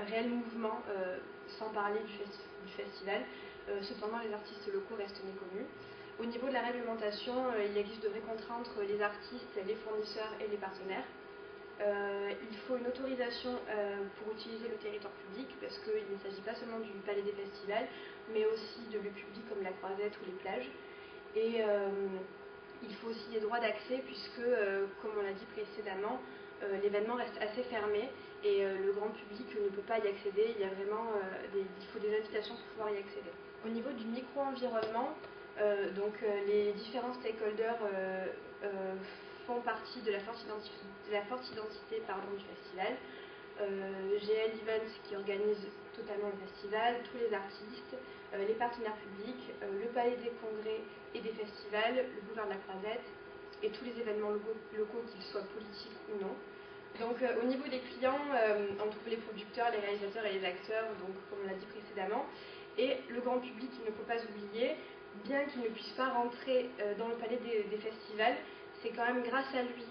réel mouvement, sans parler du festival. Cependant, les artistes locaux restent méconnus. Au niveau de la réglementation, il existe de vraies contraintes entre les artistes, les fournisseurs et les partenaires. Il faut une autorisation pour utiliser le territoire public, parce qu'il ne s'agit pas seulement du palais des festivals, mais aussi de lieux publics comme la Croisette ou les plages. Et il faut aussi des droits d'accès, puisque, comme on l'a dit précédemment, l'événement reste assez fermé et le grand public ne peut pas y accéder. Il faut des invitations pour pouvoir y accéder. Au niveau du micro-environnement, les différents stakeholders font partie de la forte identité du festival. GL Events qui organise totalement le festival, tous les artistes, les partenaires publics, le palais des congrès et des festivals, le boulevard de la Croisette et tous les événements locaux, qu'ils soient politiques ou non. Donc au niveau des clients, on trouve les producteurs, les réalisateurs et les acteurs, donc comme on l'a dit précédemment, et le grand public qu'il ne faut pas oublier, bien qu'il ne puisse pas rentrer dans le palais des festivals, c'est quand même grâce à lui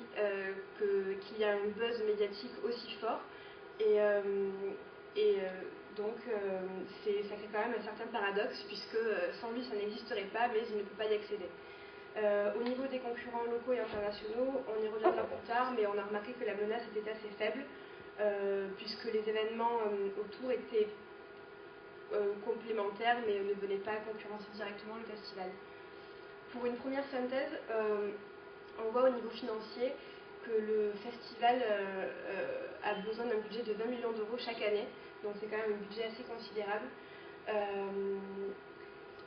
qu'il y a un buzz médiatique aussi fort. Donc ça crée quand même un certain paradoxe, puisque sans lui ça n'existerait pas, mais il ne peut pas y accéder. Au niveau des concurrents locaux et internationaux, on y reviendra plus tard, mais on a remarqué que la menace était assez faible, puisque les événements autour étaient complémentaires, mais ne venaient pas concurrencer directement le festival. Pour une première synthèse, on voit au niveau financier que le festival a besoin d'un budget de 20 millions d'euros chaque année, donc c'est quand même un budget assez considérable.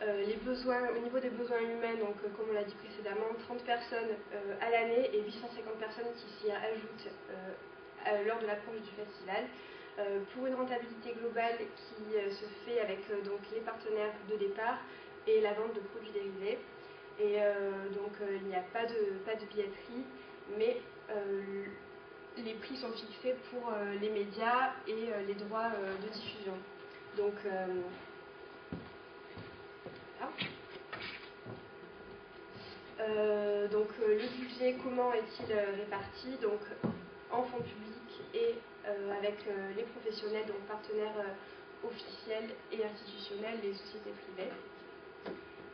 Au niveau des besoins humains, donc, comme on l'a dit précédemment, 30 personnes à l'année et 850 personnes qui s'y ajoutent lors de l'approche du festival, pour une rentabilité globale qui se fait avec les partenaires de départ et la vente de produits dérivés. Et il n'y a pas de billetterie, mais les prix sont fixés pour les médias et les droits de diffusion. Donc, le budget, comment est-il réparti? Donc, en fonds publics et avec les professionnels, donc partenaires officiels et institutionnels, les sociétés privées.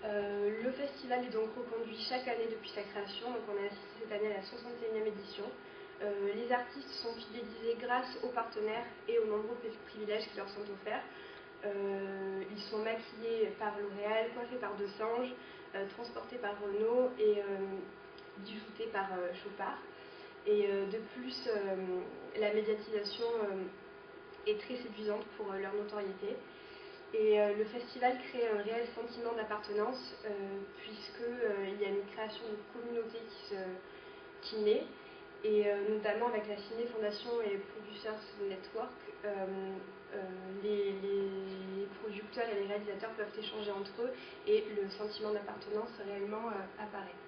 Le festival est donc reconduit chaque année depuis sa création, donc on a assisté cette année à la 61e édition. Les artistes sont fidélisés grâce aux partenaires et aux nombreux privilèges qui leur sont offerts. Ils sont maquillés par L'Oréal, coiffés par De Sange, transportés par Renault et bijoutés par Chopard. Et de plus, la médiatisation est très séduisante pour leur notoriété. Et le festival crée un réel sentiment d'appartenance, puisqu'il y a une création de communauté qui naît, et notamment avec la Ciné Fondation et Producers Network, les producteurs et les réalisateurs peuvent échanger entre eux et le sentiment d'appartenance réellement apparaît.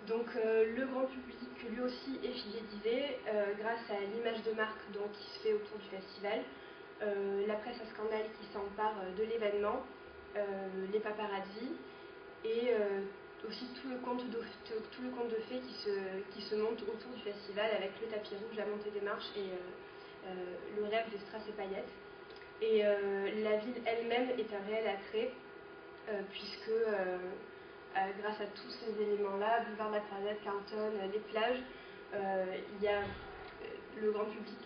Donc le grand public lui aussi est fidélisé grâce à l'image de marque qui se fait autour du festival, la presse à scandale qui s'empare de l'événement, les paparazzis et aussi tout le conte de fées qui se monte autour du festival avec le tapis rouge, la montée des marches et le rêve des strass et paillettes. Et la ville elle-même est un réel attrait puisque grâce à tous ces éléments-là, boulevard de la Croisette, Carlton, les plages, il y a le grand public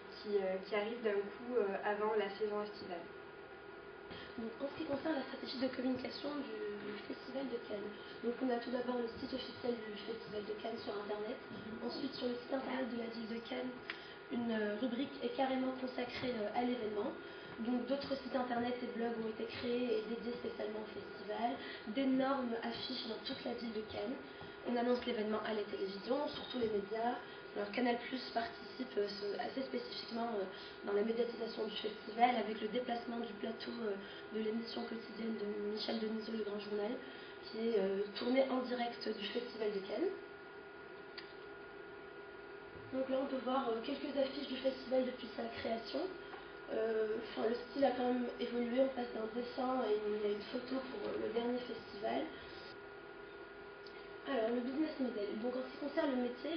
qui arrive d'un coup avant la saison estivale. Donc, en ce qui concerne la stratégie de communication du Festival de Cannes, donc on a tout d'abord le site officiel du Festival de Cannes sur Internet. Ensuite, sur le site Internet de la ville de Cannes, une rubrique est carrément consacrée à l'événement. Donc d'autres sites Internet et blogs ont été créés et dédiés spécialement au festival. D'énormes affiches dans toute la ville de Cannes. On annonce l'événement à la télévision, sur tous les médias. Alors Canal+ participe assez spécifiquement dans la médiatisation du festival avec le déplacement du plateau de l'émission quotidienne de Michel Denisot, Le Grand Journal, qui est tourné en direct du Festival de Cannes. Donc là on peut voir quelques affiches du festival depuis sa création. Le style a quand même évolué, on passe d'un dessin et il y a une photo pour le dernier festival. Alors le business model, donc en ce qui concerne le métier,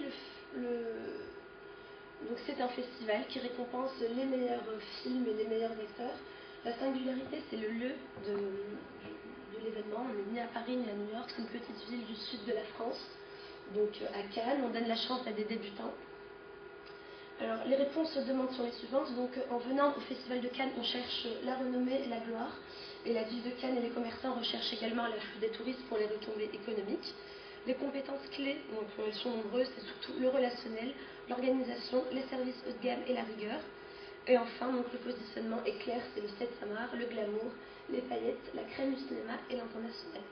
Donc c'est un festival qui récompense les meilleurs films et les meilleurs acteurs. La singularité, c'est le lieu de l'événement. On n'est ni à Paris ni à New York, c'est une petite ville du sud de la France. Donc à Cannes, on donne la chance à des débutants. Alors les réponses aux demandes sont les suivantes. Donc en venant au Festival de Cannes, on cherche la renommée et la gloire. Et la ville de Cannes et les commerçants recherchent également l'afflux des touristes pour les retombées économiques. Les compétences clés, donc elles sont nombreuses, c'est surtout le relationnel, l'organisation, les services haut de gamme et la rigueur. Et enfin, donc, le positionnement est clair, c'est le 7 Samar, le glamour, les paillettes, la crème du cinéma et l'international.